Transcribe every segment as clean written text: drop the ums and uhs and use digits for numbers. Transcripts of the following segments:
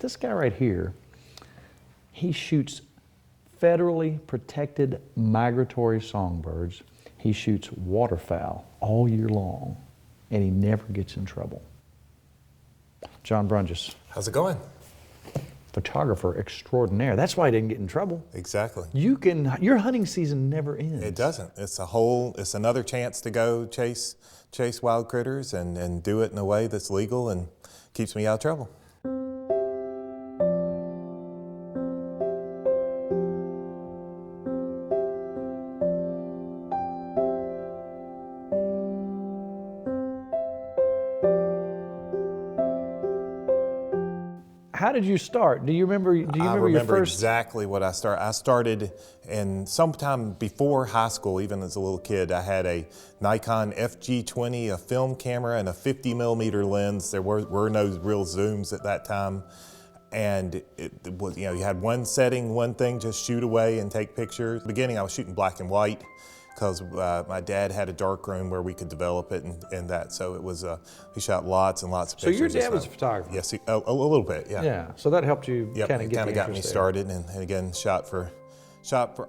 This guy right here, he shoots federally protected migratory songbirds. He shoots waterfowl all year long, and he never gets in trouble. John Brunjes. How's it going? Photographer extraordinaire. That's why he didn't get in trouble. Exactly. Your hunting season never ends. It doesn't. It's another chance to go chase wild critters and do it in a way that's legal and keeps me out of trouble. How did you start? Do you remember your first? I remember exactly what I started. I started in sometime before high school, even as a little kid. I had a Nikon FG20, a film camera, and a 50 millimeter lens. There were no real zooms at that time. And it was, you had one setting, one thing, just shoot away and take pictures. At the beginning, I was shooting black and white, because my dad had a dark room where we could develop it and that. So it was, he shot lots and lots of pictures. So your dad was a photographer? Yes, a little bit, yeah. Yeah, so that helped you kind of get me started, and again, shot for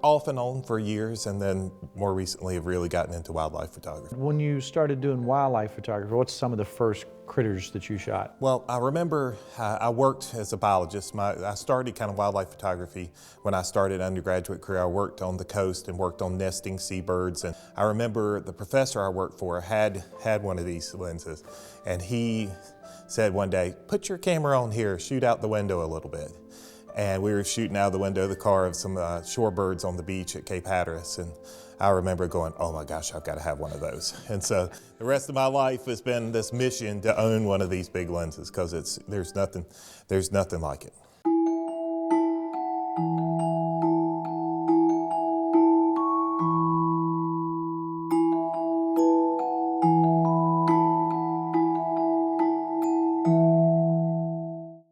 off and on for years, and then more recently have really gotten into wildlife photography. When you started doing wildlife photography, what's some of the first critters that you shot? Well, I remember I worked as a biologist. I started kind of wildlife photography when I started undergraduate career. I worked on the coast and worked on nesting seabirds, and I remember the professor I worked for had one of these lenses, and he said one day, "Put your camera on here, shoot out the window a little bit." And we were shooting out of the window of the car of some shorebirds on the beach at Cape Hatteras. And I remember going, oh my gosh, I've got to have one of those. And so the rest of my life has been this mission to own one of these big lenses, because there's nothing like it.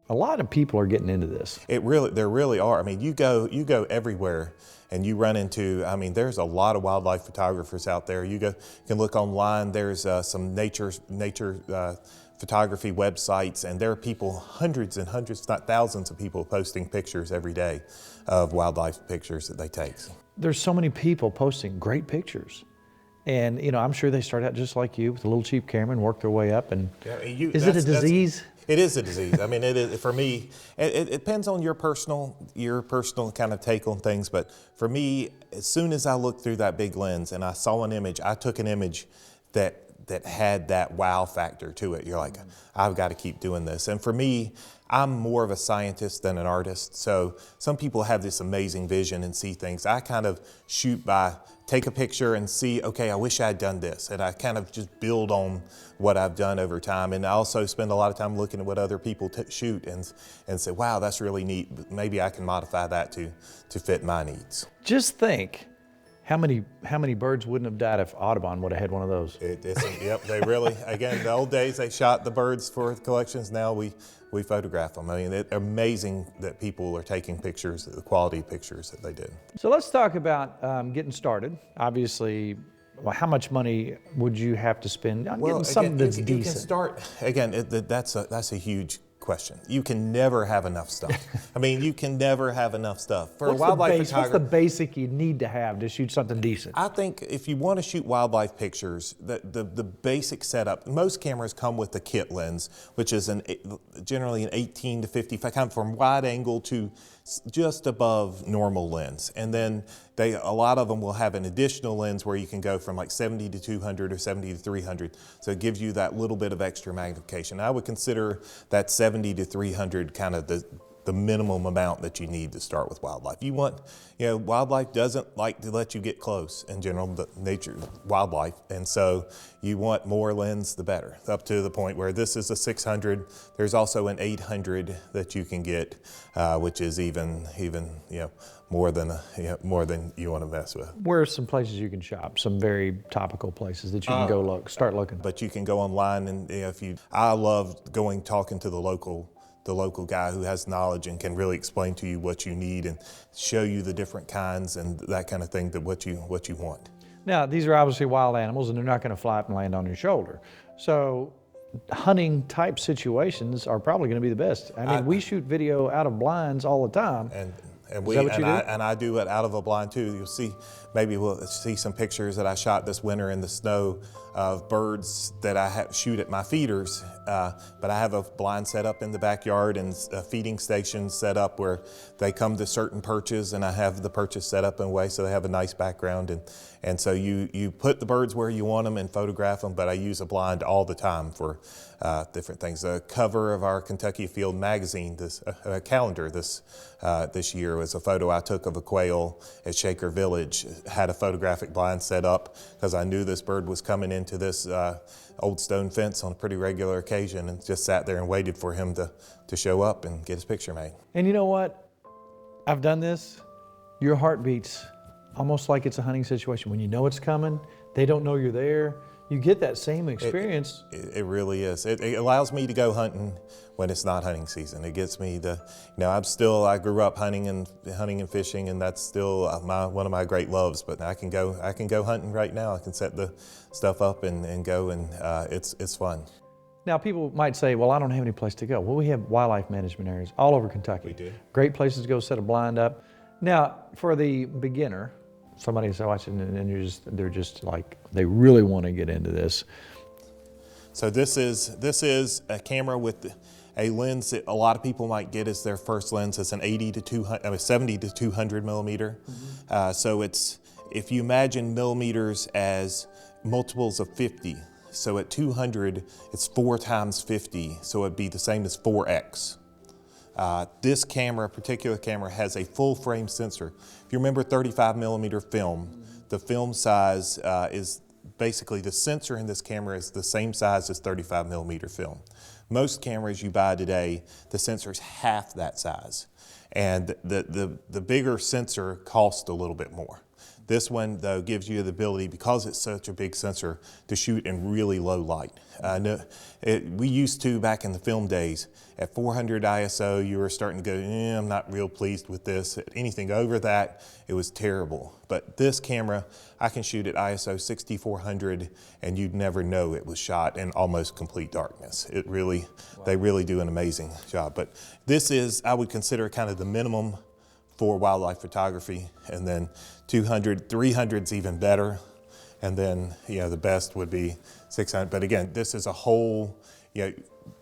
A lot of people are getting into this. There really are. I mean, you go everywhere and you run into, there's a lot of wildlife photographers out there. You can look online, there's some nature photography websites, and there are people, hundreds and hundreds, not thousands of people posting pictures every day of wildlife pictures that they take. There's so many people posting great pictures. And I'm sure they start out just like you with a little cheap camera and work their way up. And is it a disease? It is a disease. It is, for me, it depends on your personal kind of take on things. But for me, as soon as I looked through that big lens and I saw an image, I took an image that had that wow factor to it. You're like, I've got to keep doing this. And for me, I'm more of a scientist than an artist. So some people have this amazing vision and see things. I kind of shoot by, take a picture and see, okay, I wish I had done this. And I kind of just build on what I've done over time. And I also spend a lot of time looking at what other people shoot and say, wow, that's really neat. Maybe I can modify that to fit my needs. Just think, how many birds wouldn't have died if Audubon would have had one of those? Yep, they really, again, the old days they shot the birds for collections. Now we photograph them. It's amazing that people are taking pictures, the quality pictures that they did. So let's talk about getting started. Obviously, how much money would you have to spend on getting something that's decent? You can start, again, that's a huge question. You can never have enough stuff. You can never have enough stuff. For wildlife photography, what's the basic you need to have to shoot something decent? I think if you want to shoot wildlife pictures, the basic setup, most cameras come with a kit lens, which is generally an 18 to 50, kind of from wide angle to just above normal lens. And then a lot of them will have an additional lens where you can go from like 70 to 200 or 70 to 300. So it gives you that little bit of extra magnification. I would consider that 70 to 300 kind of the minimum amount that you need to start with wildlife. Wildlife doesn't like to let you get close in general, wildlife, and so you want more lens, the better. Up to the point where this is a 600, there's also an 800 that you can get, which is even more than you want to mess with. Where are some places you can shop? Some very topical places that you can go start looking. But you can go online, and I love talking to the local guy who has knowledge and can really explain to you what you need and show you the different kinds and that kind of thing, that what you want. Now, these are obviously wild animals, and they're not going to fly up and land on your shoulder. So hunting type situations are probably going to be the best. I mean, we shoot video out of blinds all the time. And Is that what you do? I do it out of a blind too. You'll see, maybe we'll see some pictures that I shot this winter in the snow of birds that I shoot at my feeders. But I have a blind set up in the backyard and a feeding station set up where they come to certain perches, and I have the perches set up in a way so they have a nice background. And so you put the birds where you want them and photograph them, but I use a blind all the time for different things. The cover of our Kentucky Afield magazine, this calendar this year, was a photo I took of a quail at Shaker Village. Had a photographic blind set up because I knew this bird was coming into this old stone fence on a pretty regular occasion, and just sat there and waited for him to show up and get his picture made. And you know what? I've done this. Your heart beats almost like it's a hunting situation. When you know it's coming, they don't know you're there. You get that same experience. It really is. It allows me to go hunting when it's not hunting season. It gets me to, I grew up hunting and fishing, and that's still one of my great loves. But I can go hunting right now. I can set the stuff up and go, and it's fun. Now, people might say, well, I don't have any place to go. Well, we have wildlife management areas all over Kentucky. We do. Great places to go set a blind up. Now, for the beginner, somebody's watching and they're just like, they really want to get into this. So this is a camera with a lens that a lot of people might get as their first lens. It's an 70 to 200 millimeter. Mm-hmm. So if you imagine millimeters as multiples of 50, so at 200, it's 4 times 50, so it'd be the same as 4x. This particular camera, has a full frame sensor. If you remember 35 millimeter film, the film size is basically, the sensor in this camera is the same size as 35 millimeter film. Most cameras you buy today, the sensor's half that size. And the bigger sensor costs a little bit more. This one, though, gives you the ability, because it's such a big sensor, to shoot in really low light. We used to, back in the film days, at 400 ISO, you were starting to go, I'm not real pleased with this. Anything over that, it was terrible. But this camera, I can shoot at ISO 6400, and you'd never know it was shot in almost complete darkness. They really do an amazing job. But this is, I would consider, kind of the minimum for wildlife photography, and then 200, 300's even better, and then the best would be 600. But again, this is a whole,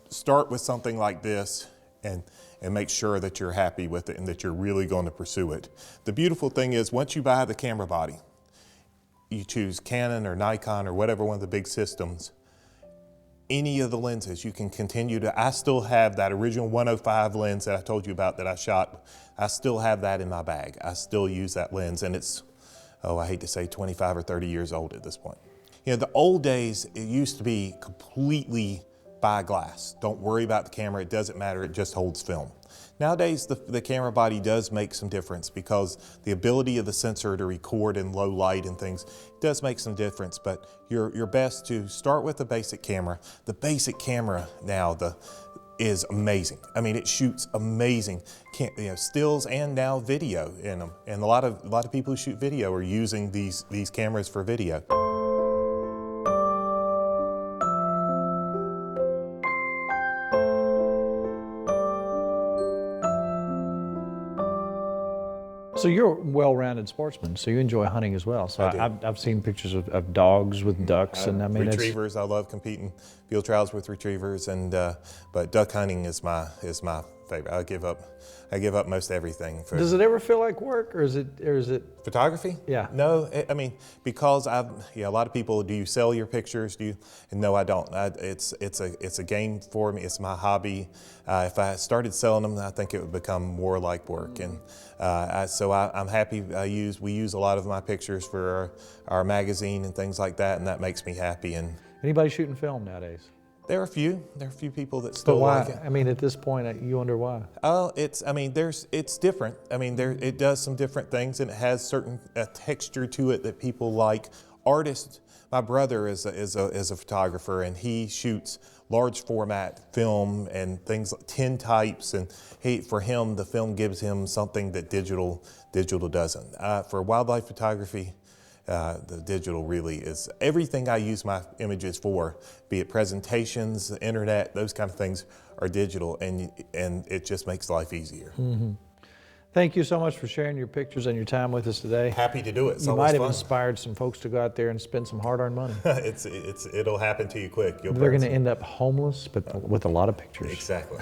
start with something like this and make sure that you're happy with it and that you're really going to pursue it. The beautiful thing is, once you buy the camera body, you choose Canon or Nikon or whatever one of the big systems, any of the lenses, you can continue to, I still have that original 105 lens that I told you about that I shot. I still have that in my bag. I still use that lens, and it's, I hate to say 25 or 30 years old at this point. The old days, it used to be completely by glass. Don't worry about the camera, it doesn't matter, it just holds film. Nowadays, the camera body does make some difference, because the ability of the sensor to record in low light and things does make some difference, but you're best to start with the basic camera. The basic camera now is amazing. I mean, it shoots amazing, stills and now video in them. And a lot of people who shoot video are using these cameras for video. So you're a well-rounded sportsman, so you enjoy hunting as well. So I've seen pictures of dogs with ducks, and I mean, retrievers. I love competing field trials with retrievers, and but duck hunting is my favorite. I give up most everything. Does it ever feel like work, or is it photography? Yeah. No, I mean, because a lot of people, do you sell your pictures? And no, I don't. It's a game for me. It's my hobby. If I started selling them, I think it would become more like work. And so I'm happy. We use a lot of my pictures for our magazine and things like that, and that makes me happy. And anybody shooting film nowadays? There are a few people that still like it. I mean, at this point, you wonder why? It's different. I mean, it does some different things, and it has certain texture to it that people like. Artists. My brother is a photographer, and he shoots large format film and things like tin types, and for him, the film gives him something that digital doesn't. For wildlife photography, the digital really is everything I use my images for, be it presentations, the internet, those kind of things are digital, and it just makes life easier. Mm-hmm. Thank you so much for sharing your pictures and your time with us today. Happy to do it. It's you always might have fun. inspired some folks to go out there and spend some hard-earned money. It'll happen to you quick. They're going to end up homeless, but with a lot of pictures. Exactly.